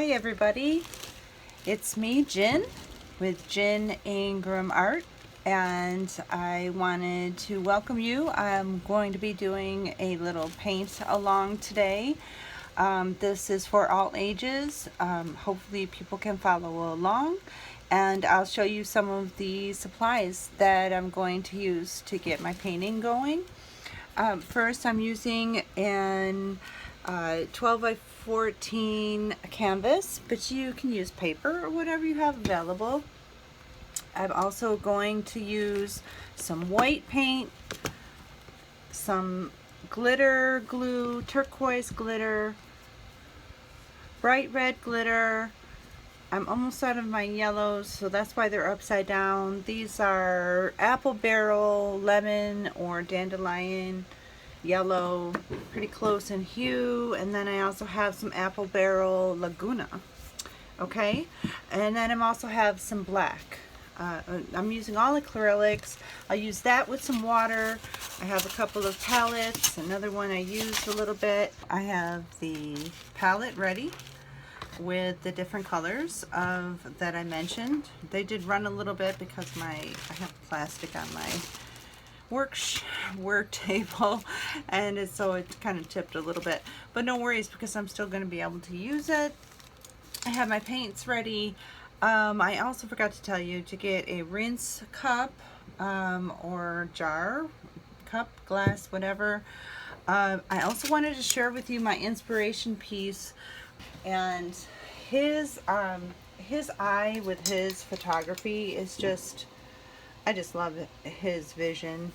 Hi everybody, it's me Gin with Gin GinIngramArt, and I wanted to welcome you. I'm going to be doing a little paint along today. This is for all ages. Hopefully people can follow along, and I'll show you some of the supplies that I'm going to use to get my painting going. First I'm using an 12 by 14 canvas, but you can use paper or whatever you have available. I'm also going to use some white paint, some glitter glue, turquoise glitter, bright red glitter. I'm almost out of my yellows, so that's why they're upside down. These are apple barrel, lemon, or dandelion yellow, pretty close in hue. And then I also have some apple barrel Laguna. Okay, and then I also have some black. I'm using all acrylics. I'll use that with some water. I have a couple of palettes. Another one I used a little bit. I have the palette ready with the different colors of that I mentioned. They did run a little bit because I have plastic on my work table, and so it kind of tipped a little bit, but no worries because I'm still going to be able to use it. I have my paints ready. I also forgot to tell you to get a rinse cup or jar, cup, glass, whatever. I also wanted to share with you my inspiration piece, and his eye with his photography is just, I just love his vision.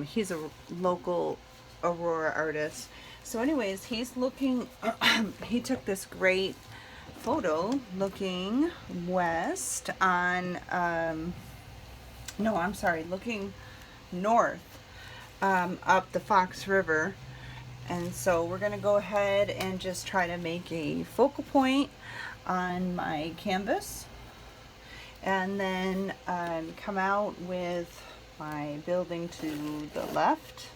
He's a local Aurora artist. So anyways, he's looking, he took this great photo looking west on, no, I'm sorry, looking north up the Fox River. And so we're going to go ahead and just try to make a focal point on my canvas, and then come out with my building to the left.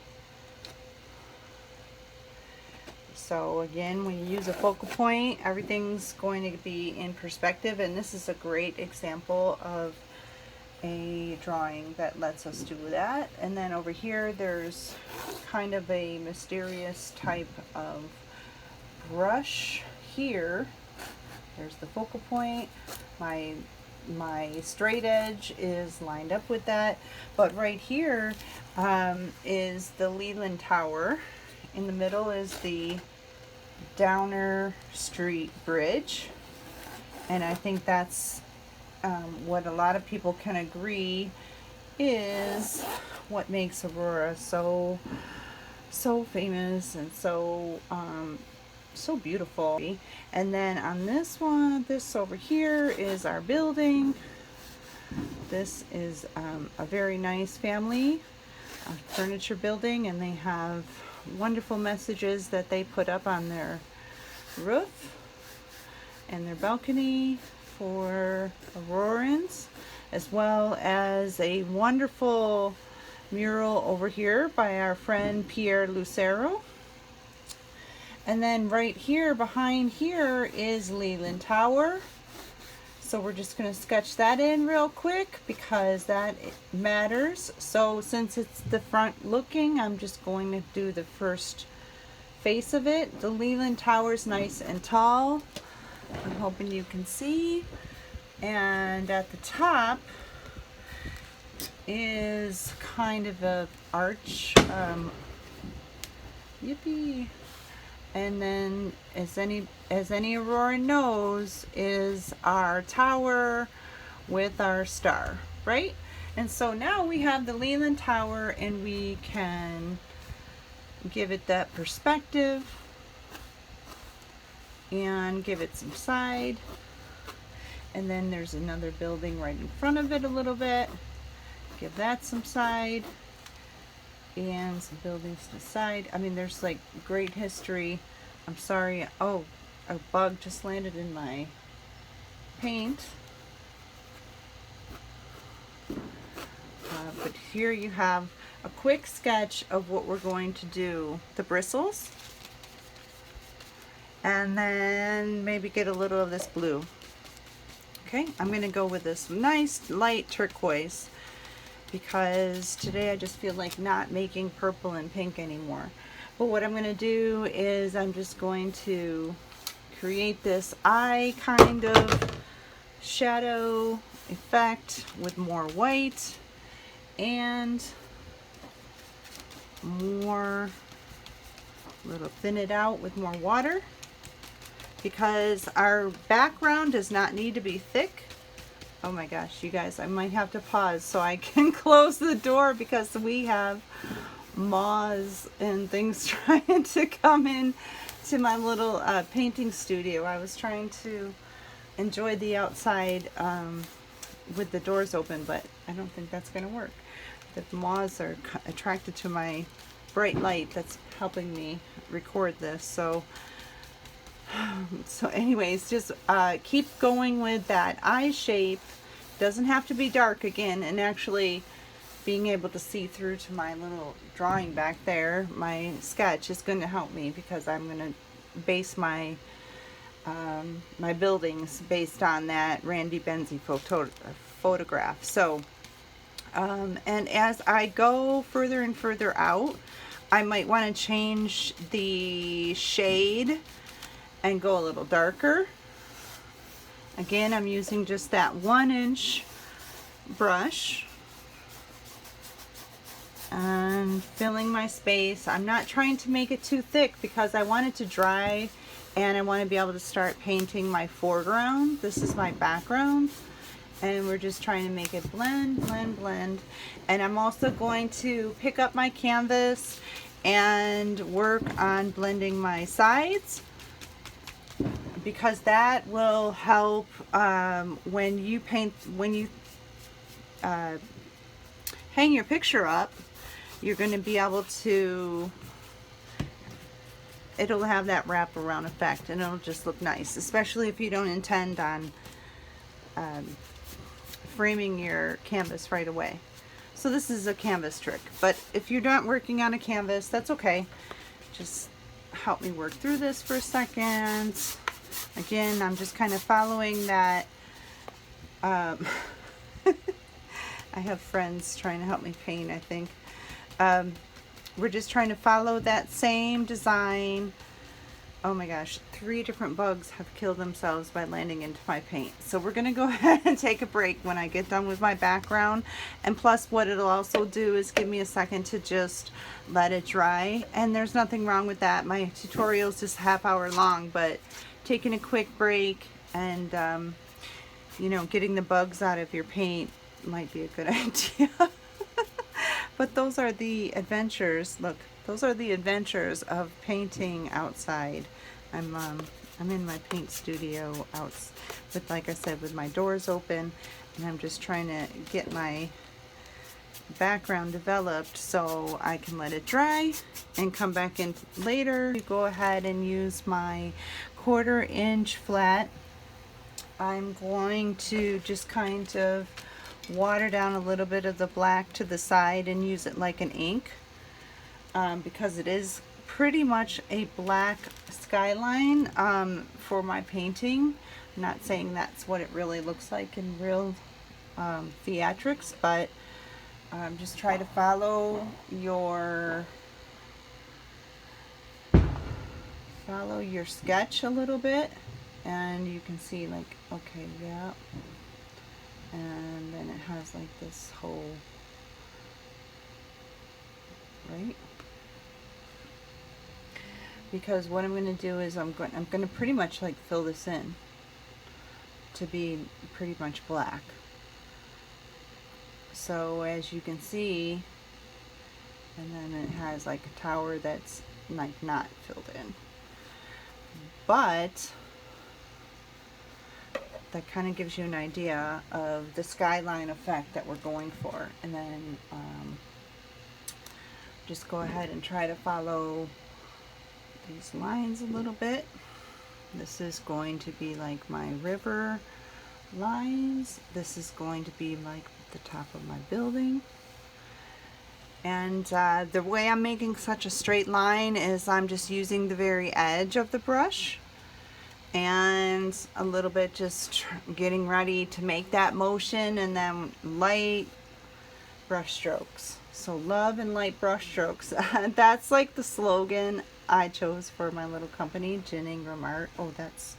So again, when you use a focal point, everything's going to be in perspective, and this is a great example of a drawing that lets us do that. And then over here there's kind of a mysterious type of brush here. There's the focal point. My straight edge is lined up with that, but right here is the Leland Tower. In the middle is the Downer Street Bridge, and I think that's what a lot of people can agree is what makes Aurora so famous and so beautiful. And then on this one, this over here is our building. This is a very nice family furniture building, and they have wonderful messages that they put up on their roof and their balcony for Aurorans, as well as a wonderful mural over here by our friend Pierre Lucero. And then right here behind here is Leland Tower. So we're just going to sketch that in real quick because that matters. So since it's the front looking, I'm just going to do the first face of it. The Leland Tower's nice and tall. I'm hoping you can see. And at the top is kind of a arch. Yippee! And then, as any Aurora knows, is our tower with our star, right? And so now we have the Leland Tower, and we can give it that perspective and give it some side. And then there's another building right in front of it a little bit. Give that some side. And some buildings to the side. I mean, there's like great history. I'm sorry. Oh, a bug just landed in my paint. But here you have a quick sketch of what we're going to do. The bristles. and then maybe get a little of this blue. Okay, I'm gonna go with this nice light turquoise because today I just feel like not making purple and pink anymore. But what I'm gonna do is I'm just going to create this eye kind of shadow effect with more white and more, little thin it out with more water, because our background does not need to be thick. Oh my gosh, you guys, I might have to pause so I can close the door because we have moths and things trying to come in to my little painting studio. I was trying to enjoy the outside with the doors open, but I don't think that's going to work. The moths are attracted to my bright light that's helping me record this. So anyways, just keep going with that eye shape. Doesn't have to be dark again, and actually being able to see through to my little drawing back there, my sketch, is going to help me because I'm going to base my my buildings based on that Randy Benzie photograph. So and as I go further and further out, I might want to change the shade and go a little darker. Again, I'm using just that 1-inch brush and filling my space. I'm not trying to make it too thick because I want it to dry and I want to be able to start painting my foreground. This is my background, and we're just trying to make it blend, blend, blend. And I'm also going to pick up my canvas and work on blending my sides, because that will help when you paint, when you hang your picture up, you're going to be able to, it'll have that wraparound effect and it'll just look nice, especially if you don't intend on framing your canvas right away. So this is a canvas trick, but if you're not working on a canvas, that's okay. Just help me work through this for a second. Again, I'm just kind of following that. I have friends trying to help me paint, I think. We're just trying to follow that same design. Oh my gosh, 3 different bugs have killed themselves by landing into my paint. So we're going to go ahead and take a break when I get done with my background. And plus, what it'll also do is give me a second to just let it dry. And there's nothing wrong with that. My tutorial's just half-hour long, but taking a quick break and you know, getting the bugs out of your paint might be a good idea. But those are the adventures. Look, those are the adventures of painting outside. I'm in my paint studio out with, like I said, with my doors open, and I'm just trying to get my background developed so I can let it dry and come back in later. Go ahead and use my 1/4 inch flat. I'm going to just kind of water down a little bit of the black to the side and use it like an ink, because it is pretty much a black skyline for my painting. I'm not saying that's what it really looks like in real theatrics, but just try to follow your sketch a little bit, and you can see, like, okay, yeah, and then it has like this whole, right? Because what I'm going to do is I'm going to pretty much like fill this in to be pretty much black. So as you can see, and then it has like a tower that's like not filled in, but that kind of gives you an idea of the skyline effect that we're going for. And then just go ahead and try to follow these lines a little bit. This is going to be like my river lines. This is going to be like the top of my building. And the way I'm making such a straight line is I'm just using the very edge of the brush and a little bit just getting ready to make that motion, and then light brush strokes. So love and light brush strokes. That's like the slogan I chose for my little company, Gin Ingram Art. Oh, that's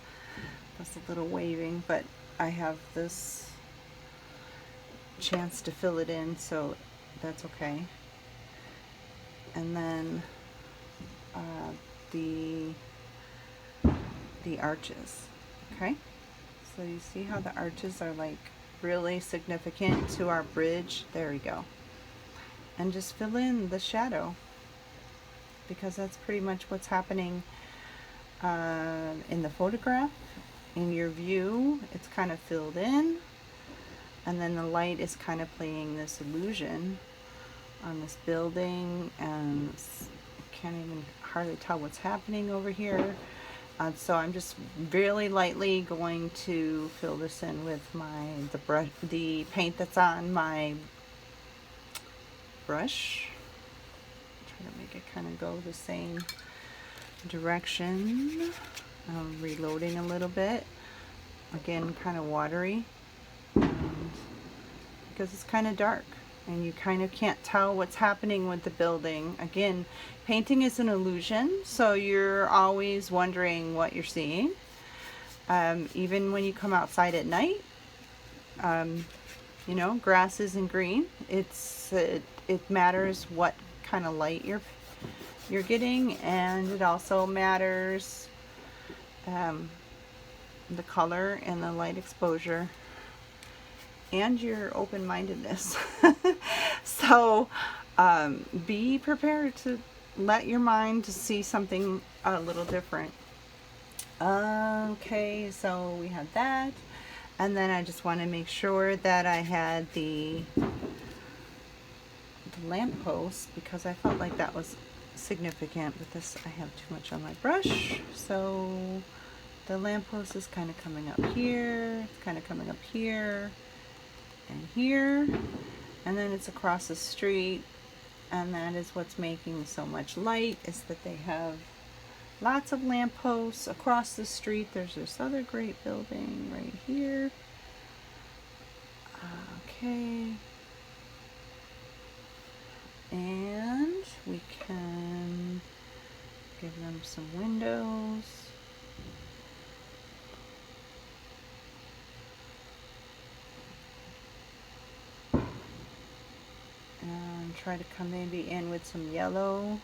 a little waving, but I have this chance to fill it in, so that's okay. And then the arches. Okay, so you see how the arches are like really significant to our bridge. There we go. And just fill in the shadow, because that's pretty much what's happening in the photograph. In your view, it's kind of filled in, and then the light is kind of playing this illusion on this building, and I can't even hardly tell what's happening over here. So I'm just really lightly going to fill this in with the paint that's on my brush. Try to make it kind of go the same direction. I'm reloading a little bit. Again, kind of watery, because it's kind of dark and you kind of can't tell what's happening with the building. Again, painting is an illusion, so you're always wondering what you're seeing. Even when you come outside at night, you know, grass isn't green. It matters what kind of light you're getting, and it also matters the color and the light exposure, and your open-mindedness. So be prepared to let your mind see something a little different. Okay, so we have that, and then I just want to make sure that I had the lamppost, because I felt like that was significant. With this, I have too much on my brush, so the lamppost is kind of coming up here, it's kind of coming up here and here, and then it's across the street, and that is what's making so much light, is that they have lots of lampposts across the street. There's this other great building right here. Okay, and we can give them some windows. And try to come maybe in with some yellow,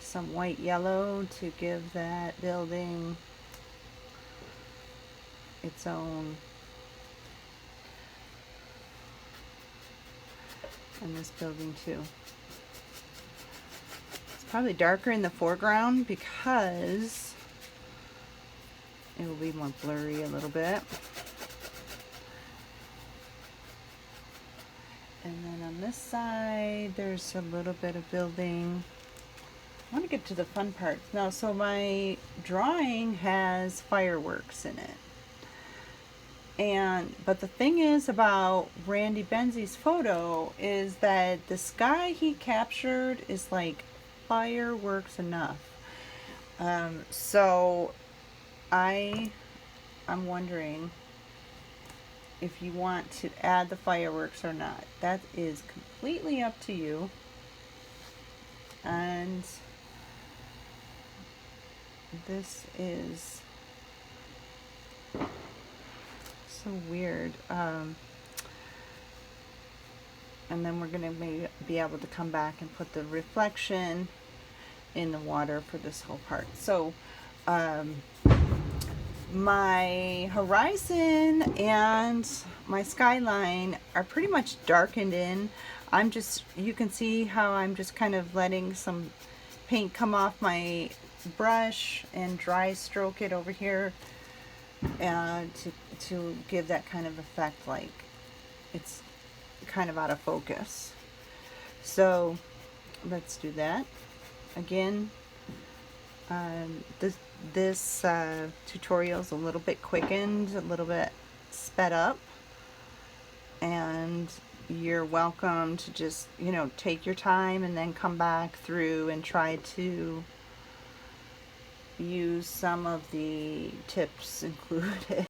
some white yellow, to give that building its own. And this building too. It's probably darker in the foreground because it will be more blurry a little bit. And then on this side, there's a little bit of building. I want to get to the fun part now. So my drawing has fireworks in it. But the thing is about Randy Benzie's photo is that the sky he captured is like fireworks enough. So I'm wondering if you want to add the fireworks or not. That is completely up to you. And this is so weird. And then we're going to maybe be able to come back and put the reflection in the water for this whole part. So my horizon and my skyline are pretty much darkened in. You can see how I'm just kind of letting some paint come off my brush and dry stroke it over here, and to give that kind of effect, like it's kind of out of focus. So let's do that again. This tutorial is a little bit quickened, a little bit sped up, and you're welcome to just, you know, take your time and then come back through and try to use some of the tips included.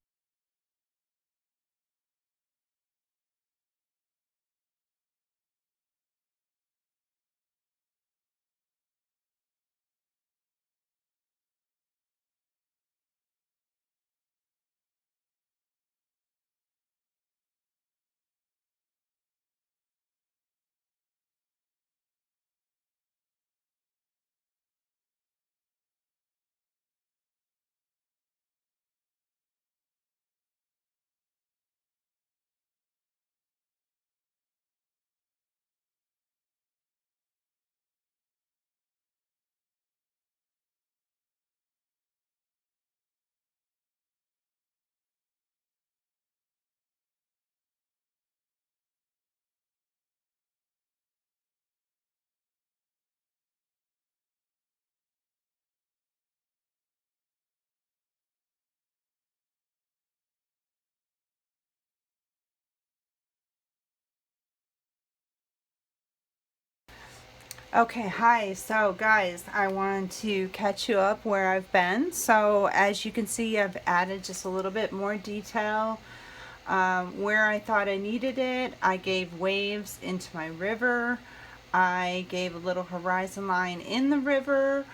Okay, hi. So guys, I want to catch you up where I've been. So as you can see, I've added just a little bit more detail where I thought I needed it. I gave waves into my river. I gave a little horizon line in the river.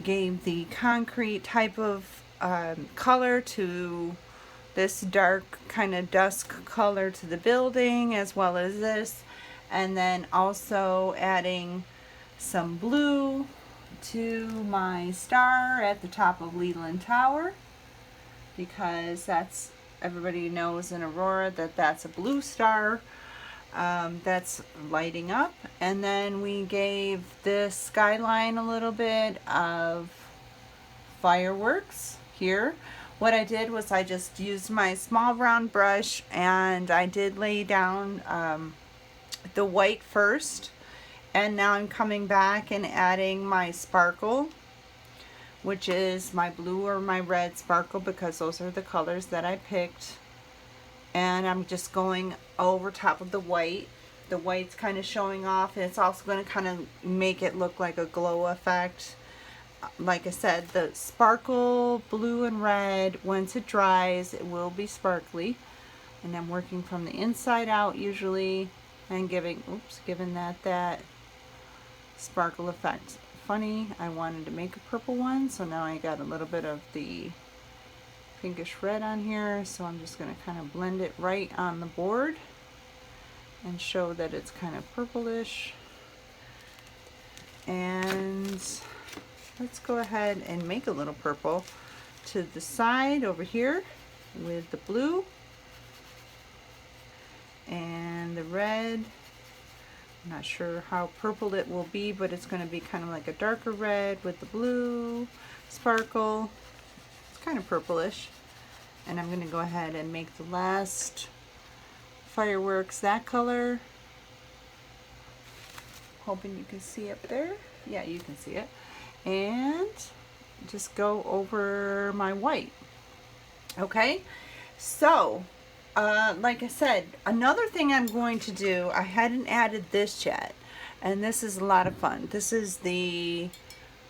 Gave the concrete type of color to this dark kind of dusk color to the building, as well as this, and then also adding some blue to my star at the top of Leland Tower, because that's, everybody knows in Aurora that that's a blue star that's lighting up. And then we gave this skyline a little bit of fireworks here. What I did was I just used my small round brush and I did lay down the white first, and now I'm coming back and adding my sparkle, which is my blue or my red sparkle, because those are the colors that I picked. And I'm just going over top of the white. The white's kind of showing off, and it's also going to kind of make it look like a glow effect. Like I said, the sparkle blue and red, once it dries, it will be sparkly. And I'm working from the inside out usually, and giving that sparkle effect. Funny, I wanted to make a purple one, so now I got a little bit of the pinkish red on here, so I'm just going to kind of blend it right on the board and show that it's kind of purplish. And let's go ahead and make a little purple to the side over here with the blue and the red. I'm not sure how purple it will be, but it's going to be kind of like a darker red with the blue sparkle. It's kind of purplish. And I'm going to go ahead and make the last fireworks that color. Hoping you can see up there. Yeah, you can see it. And just go over my white. Okay, so like I said, another thing I'm going to do, I hadn't added this yet, and this is a lot of fun. This is the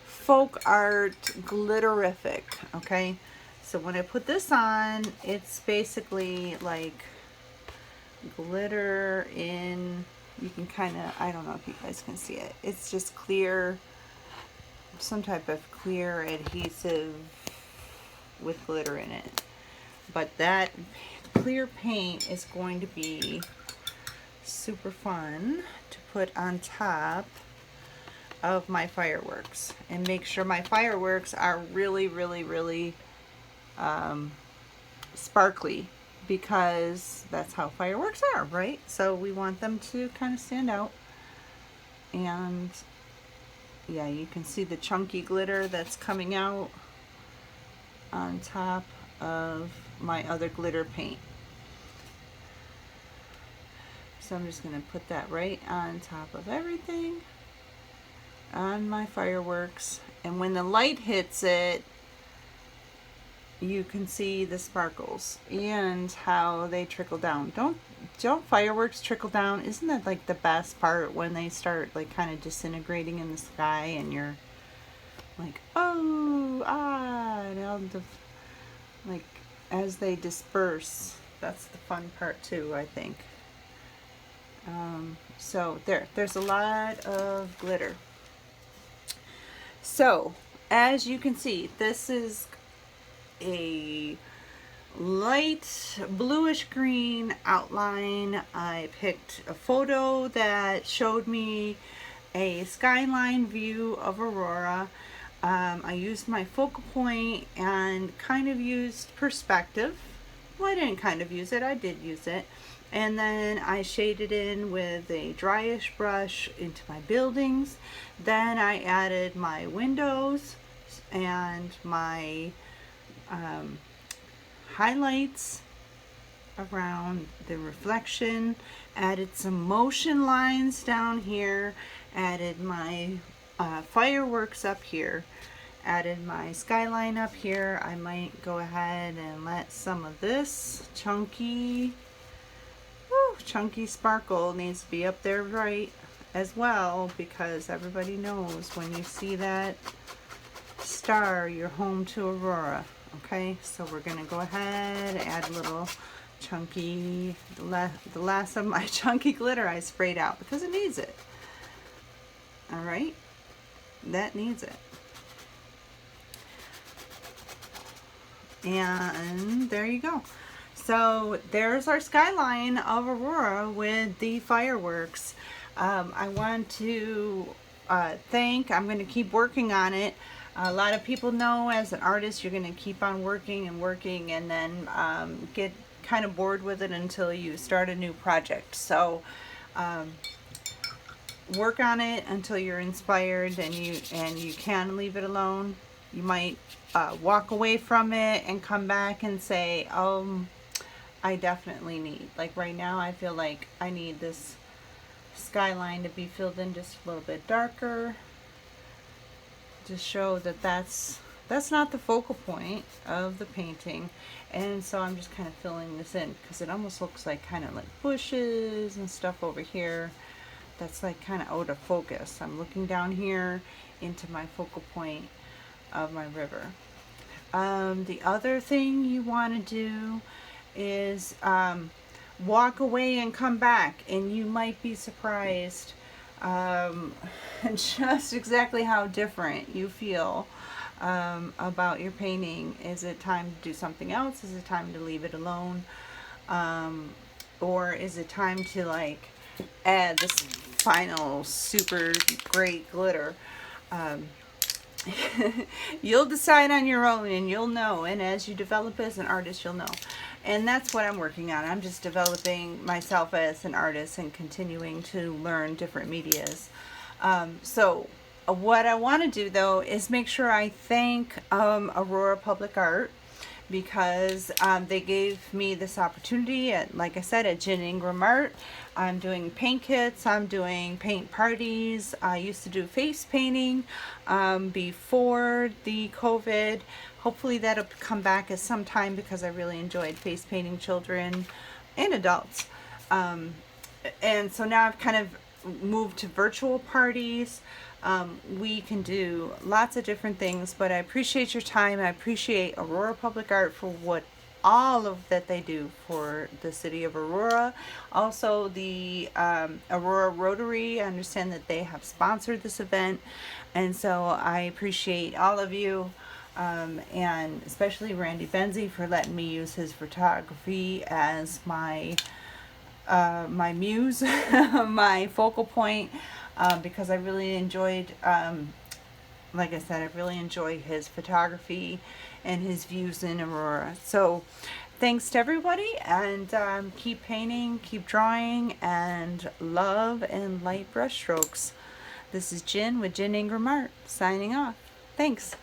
Folk Art Glitterific. Okay, so when I put this on, it's basically like glitter in, you can kind of, I don't know if you guys can see it, it's just clear, some type of clear adhesive with glitter in it. But that clear paint is going to be super fun to put on top of my fireworks, and make sure my fireworks are really sparkly, because that's how fireworks are, right? So we want them to kind of stand out. And yeah, you can see the chunky glitter that's coming out on top of my other glitter paint. So I'm just going to put that right on top of everything on my fireworks, and when the light hits it, you can see the sparkles and how they trickle down. Don't fireworks trickle down? Isn't that like the best part, when they start like kind of disintegrating in the sky and you're like, oh, and like as they disperse. That's the fun part too, I think. So there's a lot of glitter. So as you can see, this is a light bluish green outline. I picked a photo that showed me a skyline view of Aurora. I used my focal point and kind of used perspective. Well, I didn't kind of use it, I did use it. And then I shaded in with a dryish brush into my buildings. Then I added my windows and my highlights around the reflection, added some motion lines down here, added my fireworks up here, added my skyline up here. I might go ahead and let some of this chunky sparkle needs to be up there right as well, because everybody knows when you see that star, you're home to Aurora. Okay, so we're gonna go ahead, add a little chunky, the last of my chunky glitter I sprayed out because it needs it. All right, that needs it. And there you go. So there's our skyline of Aurora with the fireworks. I want to I'm going to keep working on it. A lot of people know as an artist you're going to keep on working and working, and then get kind of bored with it until you start a new project. So work on it until you're inspired, and you can leave it alone. You might walk away from it and come back and say, I definitely need, like right now I feel like I need this skyline to be filled in just a little bit darker to show that that's not the focal point of the painting. And so I'm just kind of filling this in because it almost looks like kind of like bushes and stuff over here that's like kind of out of focus. I'm looking down here into my focal point of my river. The other thing you want to do is walk away and come back, and you might be surprised just exactly how different you feel about your painting. Is it time to do something else? Is it time to leave it alone? Or is it time to like add this final super great glitter? You'll decide on your own, and you'll know, and as you develop as an artist you'll know. And that's what I'm working on. I'm just developing myself as an artist and continuing to learn different medias. So what I want to do though is make sure I thank Aurora Public Art, because they gave me this opportunity at, like I said, at Gin of GinIngramArt. I'm doing paint kits, I'm doing paint parties. I used to do face painting before the COVID. Hopefully that'll come back at some time, because I really enjoyed face painting children and adults. And so now I've kind of moved to virtual parties. We can do lots of different things, but I appreciate your time. I appreciate Aurora Public Art for all of that they do for the city of Aurora. Also the Aurora Rotary, I understand that they have sponsored this event, and so I appreciate all of you, and especially Randy Benzie for letting me use his photography as my my muse, my focal point, because I really enjoyed, like I said, I really enjoy his photography and his views in Aurora. So thanks to everybody, and keep painting, keep drawing, and love and light brush strokes. This is Gin with GinIngramArt signing off. Thanks.